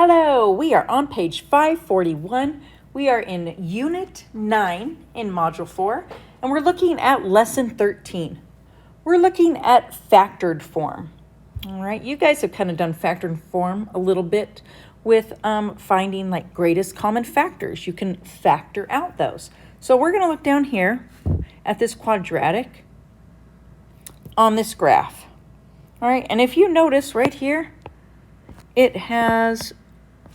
Hello, we are on page 541. We are in Unit 9 in Module 4, and we're looking at Lesson 13. We're looking at factored form. All right, you guys have kind of done factored form a little bit with finding like greatest common factors. You can factor out those. So we're going to look down here at this quadratic on this graph. All right, and if you notice right here, it has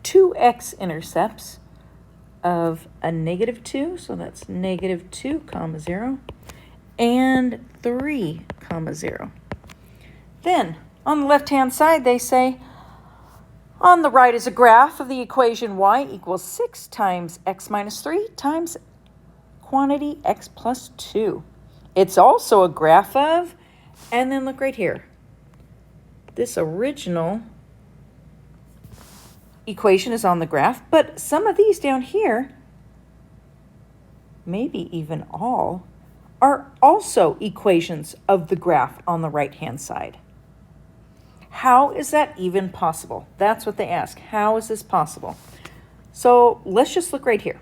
two x-intercepts of a -2, so that's -2, 0, and 3, 0. Then, on the left-hand side, they say, on the right is a graph of the equation y equals 6 times x minus 3 times quantity x plus 2. It's also a graph of, and then look right here, this original equation is on the graph, but some of these down here, maybe even all, are also equations of the graph on the right-hand side. How is that even possible? That's what they ask. How is this possible? So let's just look right here.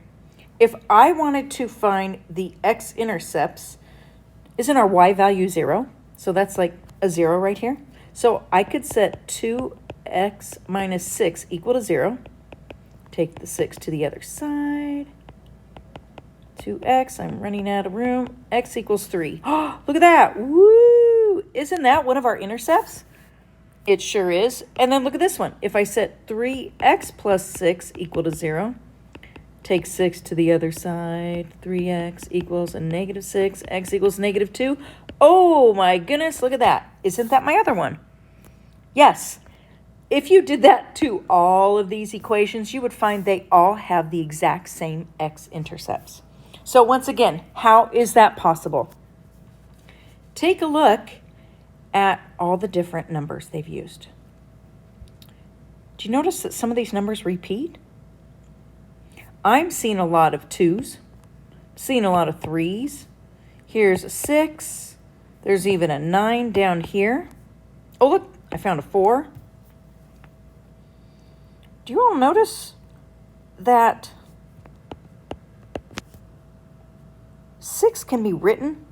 If I wanted to find the x-intercepts, isn't our y value 0? So that's like a 0 right here. So I could set 2x minus 6 equal to 0. Take the 6 to the other side. 2x, I'm running out of room. X equals 3. Oh, look at that. Woo! Isn't that one of our intercepts? It sure is. And then look at this one. If I set 3x plus 6 equal to 0, take 6 to the other side. 3x equals a -6. X equals -2. Oh my goodness, look at that. Isn't that my other one? Yes. If you did that to all of these equations, you would find they all have the exact same x-intercepts. So once again, how is that possible? Take a look at all the different numbers they've used. Do you notice that some of these numbers repeat? I'm seeing a lot of 2s, seeing a lot of 3s. Here's a 6. There's even a 9 down here. Oh, look, I found a 4. Do you all notice that 6 can be written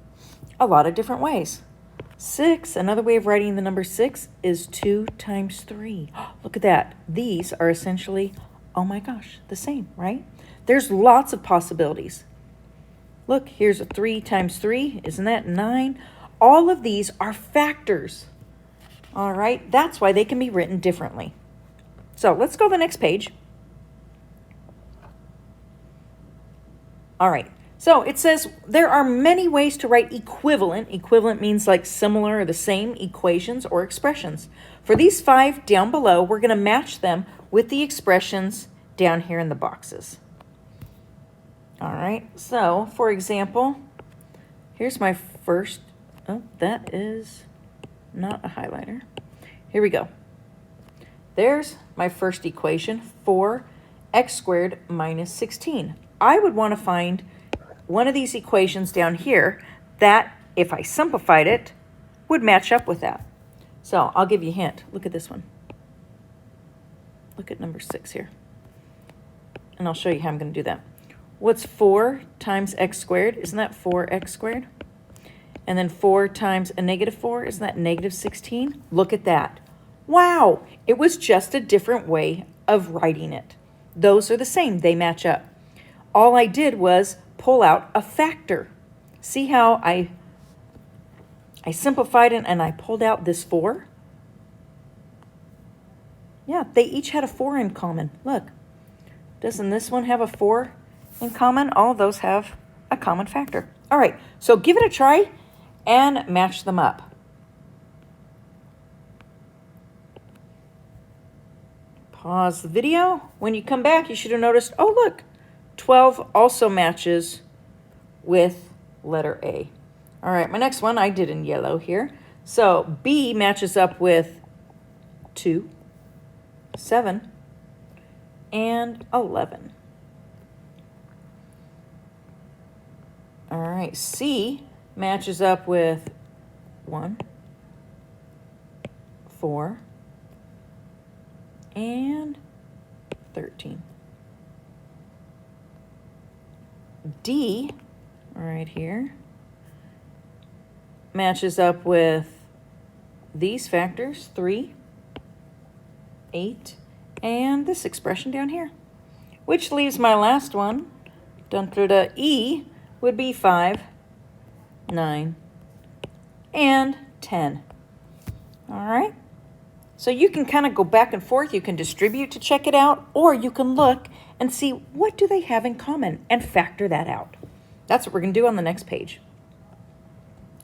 a lot of different ways? 6, another way of writing the number 6 is 2 times 3. Look at that. These are essentially, oh my gosh, the same, right? There's lots of possibilities. Look, here's a 3 times 3. Isn't that 9? All of these are factors. All right, that's why they can be written differently. So let's go to the next page. All right, so it says there are many ways to write equivalent. Equivalent means like similar or the same equations or expressions. For these 5 down below, we're going to match them with the expressions down here in the boxes. All right, so for example, here's my first, oh, that is not a highlighter. Here we go. There's my first equation, 4x squared minus 16. I would want to find one of these equations down here that, if I simplified it, would match up with that. So I'll give you a hint. Look at this one. Look at number 6 here. And I'll show you how I'm going to do that. What's 4 times x squared? Isn't that 4x squared? And then 4 times a -4, isn't that -16? Look at that. Wow, it was just a different way of writing it. Those are the same, they match up. All I did was pull out a factor. See how I simplified it and I pulled out this 4? Yeah, they each had a 4 in common. Look, doesn't this one have a 4 in common? All of those have a common factor. All right, so give it a try and match them up. Pause the video. When you come back, you should have noticed, oh, look, 12 also matches with letter A. All right, my next one I did in yellow here. So B matches up with 2, 7, and 11. All right, C matches up with 1, 4, and 13. D, right here, matches up with these factors, 3, 8, and this expression down here, which leaves my last one. E would be 5, 9, and 10. All right? So you can kind of go back and forth. You can distribute to check it out, or you can look and see what do they have in common and factor that out. That's what we're going to do on the next page.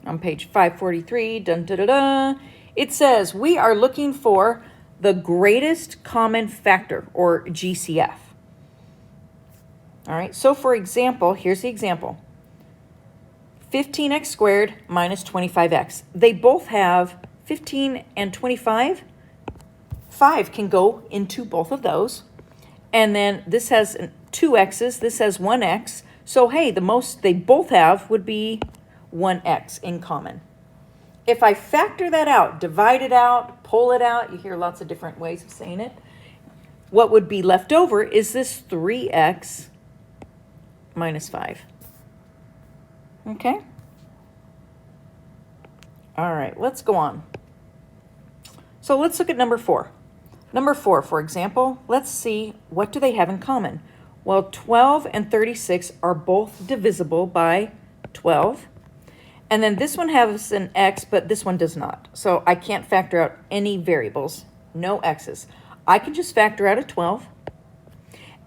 On page 543, dun, da, da, da, it says we are looking for the greatest common factor, or GCF. All right, so for example, here's the example. 15x squared minus 25x. They both have 15 and 25. 5 can go into both of those. And then this has 2 x's, this has 1x. So hey, the most they both have would be 1x in common. If I factor that out, divide it out, pull it out, you hear lots of different ways of saying it, what would be left over is this 3x minus 5. Okay? All right, let's go on. So let's look at number 4. Number 4, for example, let's see what do they have in common. Well, 12 and 36 are both divisible by 12. And then this one has an x, but this one does not. So I can't factor out any variables, no x's. I can just factor out a 12.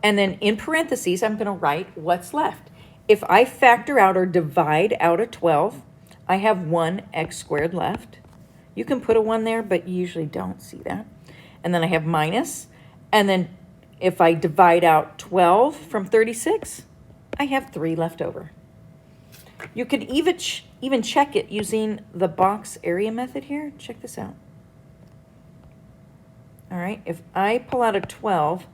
And then in parentheses, I'm going to write what's left. If I factor out or divide out a 12, I have 1x squared left. You can put a 1 there, but you usually don't see that. And then I have minus. And then if I divide out 12 from 36, I have 3 left over. You could even check it using the box area method here. Check this out. All right, if I pull out a 12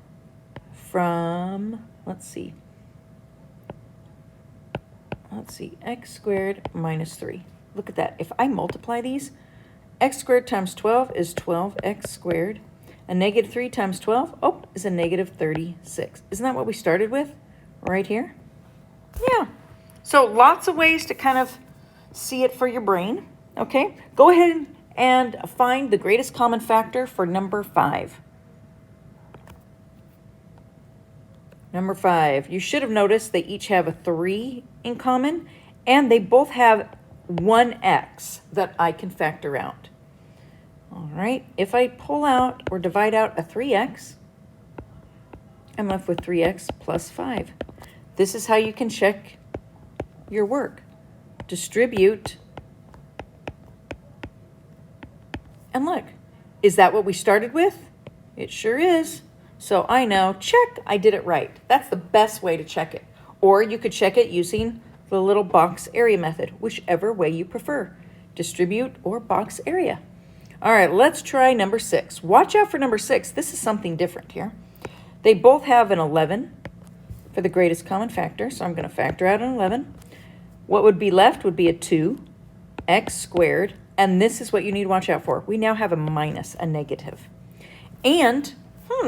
from, let's see, x squared minus 3. Look at that. If I multiply these, x squared times 12 is 12x squared. A negative 3 times 12, is a negative 36. Isn't that what we started with right here? Yeah. So lots of ways to kind of see it for your brain, okay? Go ahead and find the greatest common factor for number 5. Number 5, you should have noticed they each have a 3 in common, and they both have 1x that I can factor out. All right, if I pull out or divide out a 3x, I'm left with 3x plus 5. This is how you can check your work. Distribute. And look, is that what we started with? It sure is. So I know, check, I did it right. That's the best way to check it. Or you could check it using the little box area method, whichever way you prefer. Distribute or box area. All right, let's try number 6. Watch out for number 6. This is something different here. They both have an 11 for the greatest common factor, so I'm going to factor out an 11. What would be left would be a 2x squared, and this is what you need to watch out for. We now have a minus, a negative. And,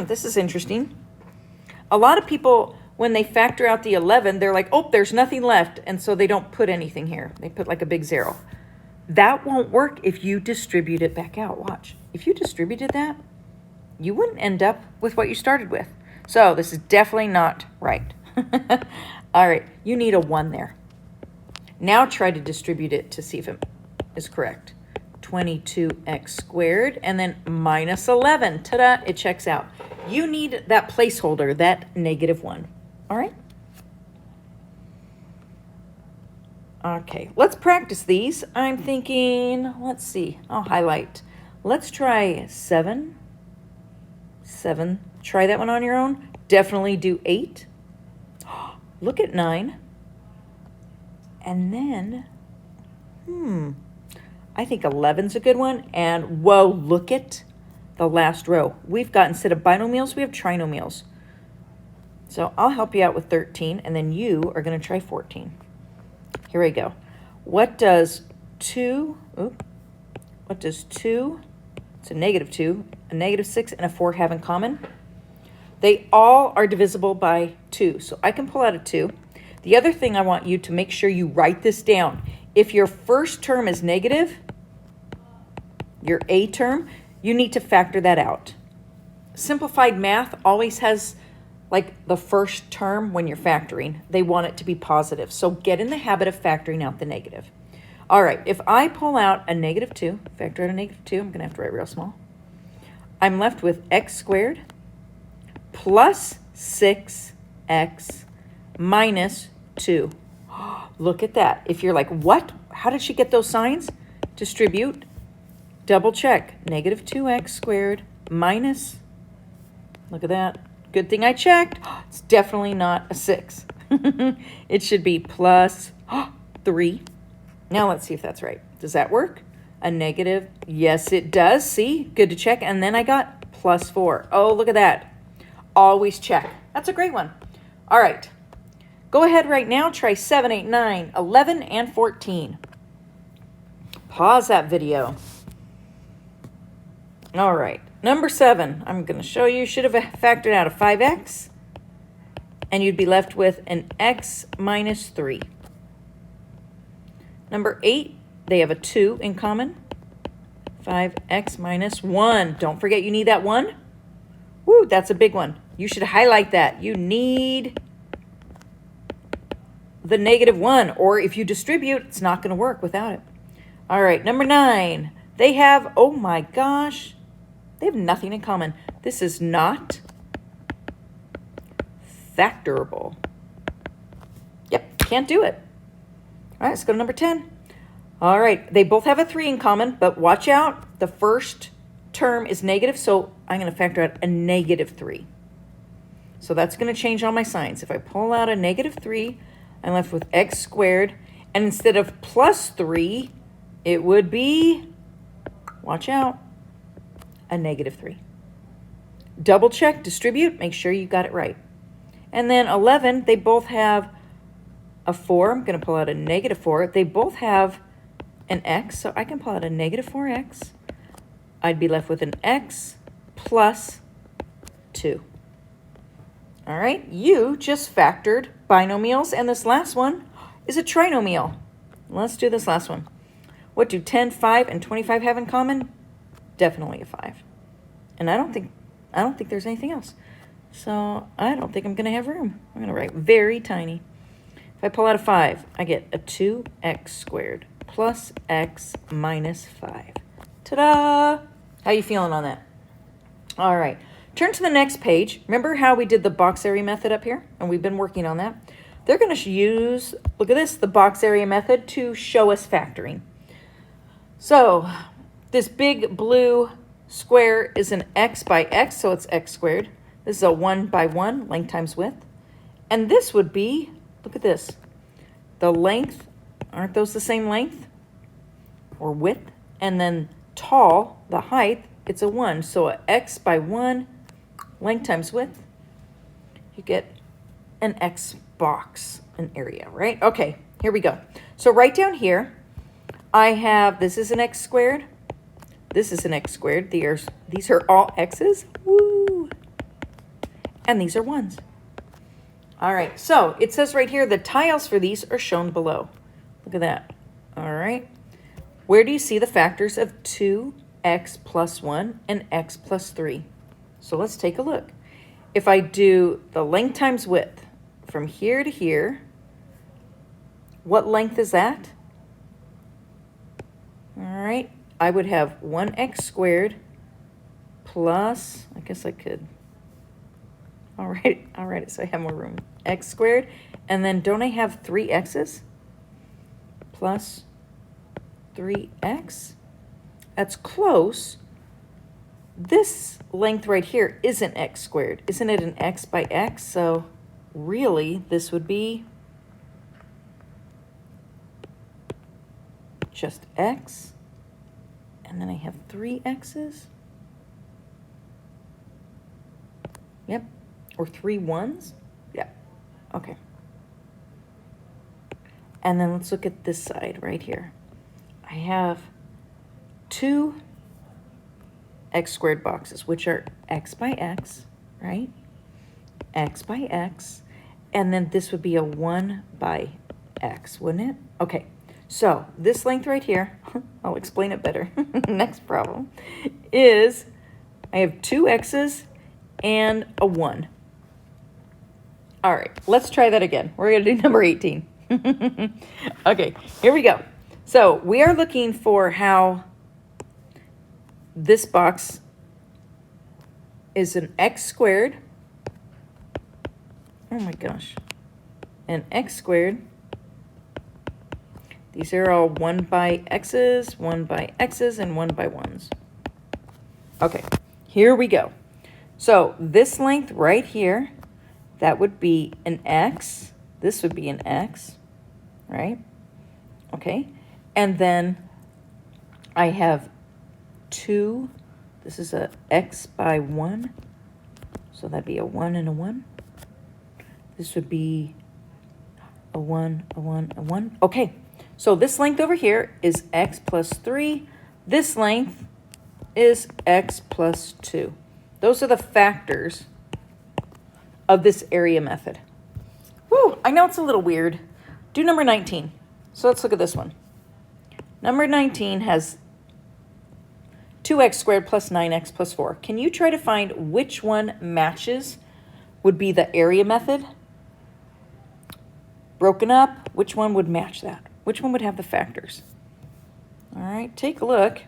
this is interesting. A lot of people, when they factor out the 11, they're like, oh, there's nothing left, and so they don't put anything here. They put like a big 0. That won't work if you distribute it back out. Watch. If you distributed that, you wouldn't end up with what you started with. So this is definitely not right. All right, you need a 1 there. Now try to distribute it to see if it is correct. 22x squared and then minus 11. Ta-da, it checks out. You need that placeholder, that negative 1. All right? Okay, let's practice these. I'm thinking, let's see, I'll highlight. Let's try 7. 7. Try that one on your own. Definitely do 8. Look at 9. And then, I think 11's a good one. And whoa, look at the last row. We've got, instead of binomials, we have trinomials. So I'll help you out with 13, and then you are going to try 14. Here we go. What does 2, it's a negative 2, a negative 6, and a 4 have in common? They all are divisible by 2, so I can pull out a 2. The other thing I want you to make sure you write this down. If your first term is negative, your A term, you need to factor that out. Simplified math always has like the first term when you're factoring. They want it to be positive, so get in the habit of factoring out the negative. All right, if I pull out a negative 2, factor out a negative 2, I'm going to have to write real small. I'm left with x squared plus 6x minus 2. Look at that. If you're like, what? How did she get those signs? Distribute, double check. Negative 2x squared minus, look at that. Good thing I checked. It's definitely not a 6. It should be plus 3. Now let's see if that's right. Does that work? A negative? Yes, it does. See? Good to check. And then I got plus 4. Oh, look at that. Always check. That's a great one. All right. Go ahead right now. Try 7, 8, 9, 11, and 14. Pause that video. All right. Number 7, I'm going to show you. Should have factored out a 5x. And you'd be left with an x minus 3. Number 8, they have a 2 in common. 5x minus 1. Don't forget you need that 1. Woo, that's a big one. You should highlight that. You need the negative 1. Or if you distribute, it's not going to work without it. All right, number 9. They have, oh my gosh, they have nothing in common. This is not factorable. Yep, can't do it. All right, let's go to number 10. All right, they both have a 3 in common, but watch out. The first term is negative, so I'm going to factor out a negative 3. So that's going to change all my signs. If I pull out a negative 3, I'm left with x squared. And instead of plus 3, it would be, watch out, a negative 3. Double check, distribute, make sure you got it right. And then 11, they both have a 4. I'm going to pull out a negative 4. They both have an x, so I can pull out a negative 4x. I'd be left with an x plus 2. All right, you just factored binomials, and this last one is a trinomial. Let's do this last one. What do 10, 5, and 25 have in common? Definitely a 5. And I don't think there's anything else. So I don't think I'm going to have room. I'm going to write very tiny. If I pull out a 5, I get a 2x squared plus x minus 5. Ta-da! How you feeling on that? All right. Turn to the next page. Remember how we did the box area method up here? And we've been working on that. They're going to use, look at this, the box area method to show us factoring. So this big blue square is an x by x, so it's x squared. This is a 1 by 1, length times width. And this would be, look at this, the length, aren't those the same length? Or width? And then tall, the height, it's a 1. So a x by 1, length times width, you get an x box, an area, right? Okay, here we go. So right down here, I have, this is an x squared. This is an x squared. These are all x's. Woo! And these are 1s. All right, so it says right here, the tiles for these are shown below. Look at that. All right. Where do you see the factors of 2x plus 1 and x plus 3? So let's take a look. If I do the length times width from here to here, what length is that? All right, I would have 1x squared plus, I guess I could, all right, so I have more room. X squared, and then don't I have 3 x's? Plus 3x. That's close. This length right here isn't x squared. Isn't it an x by x? So really, this would be just x. And then I have 3 x's. Yep. Or 3 1s. Yep. Okay. And then let's look at this side right here. I have 2 x squared boxes, which are x by x, right? x by x, and then this would be a 1 by x, wouldn't it? Okay, so this length right here, I'll explain it better. Next problem is I have 2 x's and a 1. All right, let's try that again. We're going to do number 18. Okay, here we go. So we are looking for how this box is an x squared. Oh my gosh. An x squared. These are all 1 by x's, 1 by x's, and 1 by 1's. Okay, here we go. So this length right here, that would be an x. This would be an x, right? Okay, and then I have 2. This is a x by 1. So that'd be a 1 and a 1. This would be a 1, a 1, a 1. Okay, so this length over here is x plus 3. This length is x plus 2. Those are the factors of this area method. Whew, I know it's a little weird. Do number 19. So let's look at this one. Number 19 has 2x squared plus 9x plus 4. Can you try to find which one matches would be the area method? Broken up, which one would match that? Which one would have the factors? All right, take a look.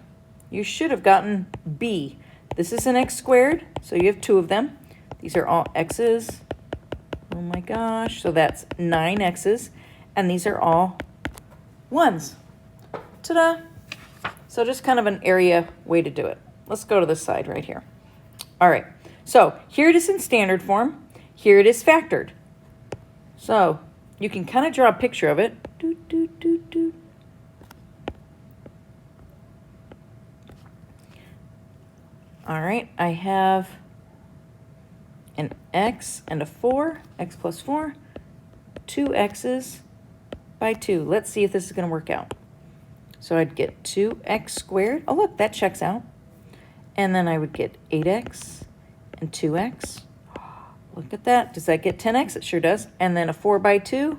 You should have gotten B. This is an x squared, so you have 2 of them. These are all x's. Oh my gosh, so that's 9 x's, and these are all 1's. Ta-da! So just kind of an area way to do it. Let's go to this side right here. All right, so here it is in standard form. Here it is factored. So you can kind of draw a picture of it. Doot, doot, doot, doot. All right, I have an x and a 4, x plus 4, 2 x's by 2. Let's see if this is going to work out. So I'd get 2x squared. Oh, look, that checks out. And then I would get 8x and 2x. Look at that. Does that get 10x? It sure does. And then a 4 by 2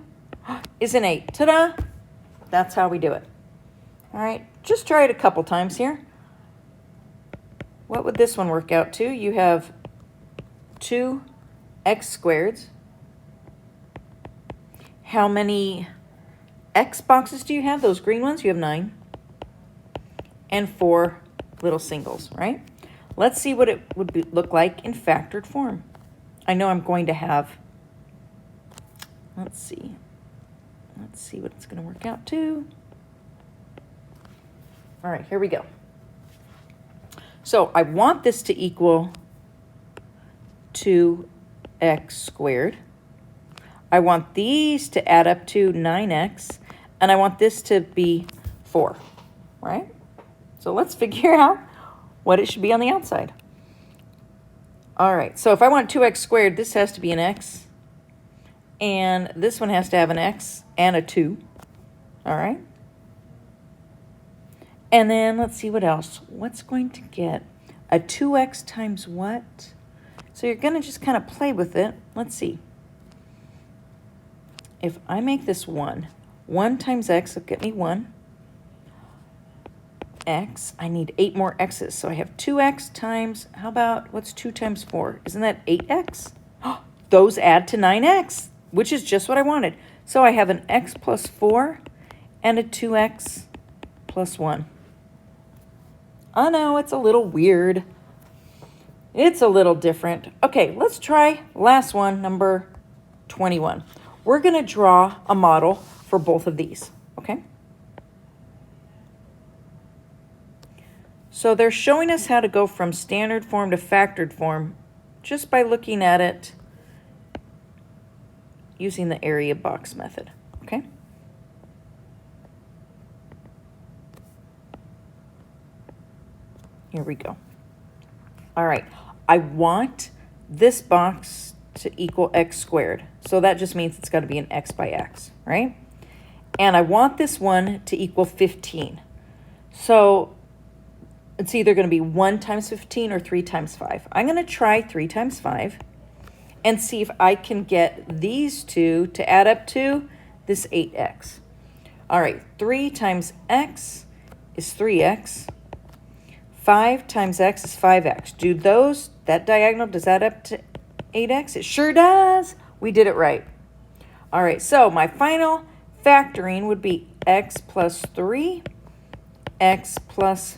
is an 8. Ta-da! That's how we do it. All right, just try it a couple times here. What would this one work out to? You have 2x squareds. How many x boxes do you have? Those green ones? You have 9. And 4 little singles, right? Let's see what it would look like in factored form. I know I'm going to have, let's see what it's going to work out to. All right, here we go. So I want this to equal 2x squared. I want these to add up to 9x, and I want this to be 4, right? So let's figure out what it should be on the outside. All right, so if I want 2x squared, this has to be an x, and this one has to have an x and a 2, all right? And then let's see what else. What's going to get a 2x times what? So you're going to just kind of play with it. Let's see. If I make this 1 times x will get me 1. X, I need 8 more x's. So I have 2x times, how about, what's 2 times 4? Isn't that 8x? Those add to 9x, which is just what I wanted. So I have an x plus 4 and a 2x plus 1. I know, it's a little weird. It's a little different. Okay, let's try last one, number 21. We're going to draw a model for both of these, okay? So they're showing us how to go from standard form to factored form just by looking at it using the area box method, okay? Here we go. All right, I want this box to equal x squared. So that just means it's got to be an x by x, right? And I want this one to equal 15. So it's either going to be 1 times 15 or 3 times 5. I'm going to try 3 times 5. and see if I can get these two to add up to this 8x. All right, 3 times x is 3x. 5 times x is 5x. Do that diagonal, does that add up to 8x? It sure does. We did it right. All right, so my final factoring would be x plus 3, x plus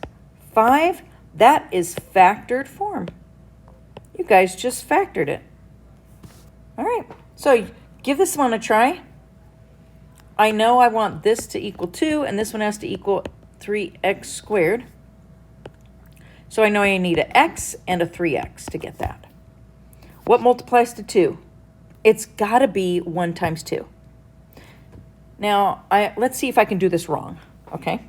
5. That is factored form. You guys just factored it. All right, so give this one a try. I know I want this to equal 2, and this one has to equal 3x squared. So I know I need an x and a 3x to get that. What multiplies to 2? It's got to be 1 times 2. Now, let's see if I can do this wrong, okay?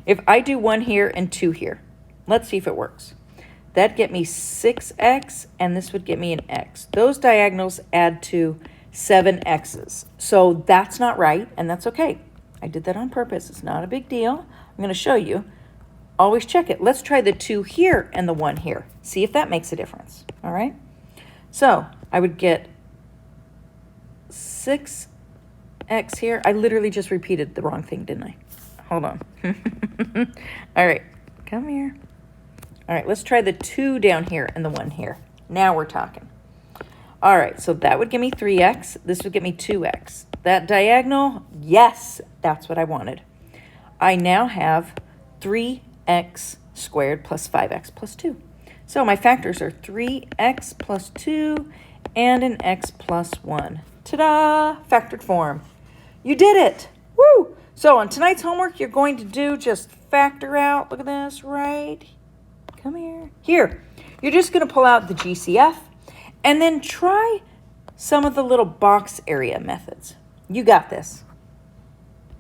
If I do 1 here and 2 here, let's see if it works. That'd get me 6x, and this would get me an x. Those diagonals add to 7 x's. So that's not right, and that's okay. I did that on purpose. It's not a big deal. I'm going to show you. Always check it. Let's try the 2 here and the 1 here. See if that makes a difference, all right? So I would get 6x here. I literally just repeated the wrong thing, didn't I? Hold on. All right, come here. All right, let's try the 2 down here and the 1 here. Now we're talking. All right, so that would give me 3x. This would give me 2x. That diagonal, yes, that's what I wanted. I now have 3x squared plus 5x plus 2. So my factors are 3x plus 2 and an x plus 1. Ta-da! Factored form. You did it! Woo! So on tonight's homework, you're going to do just factor out. Look at this, right? Come here. Here, you're just going to pull out the GCF and then try some of the little box area methods. You got this.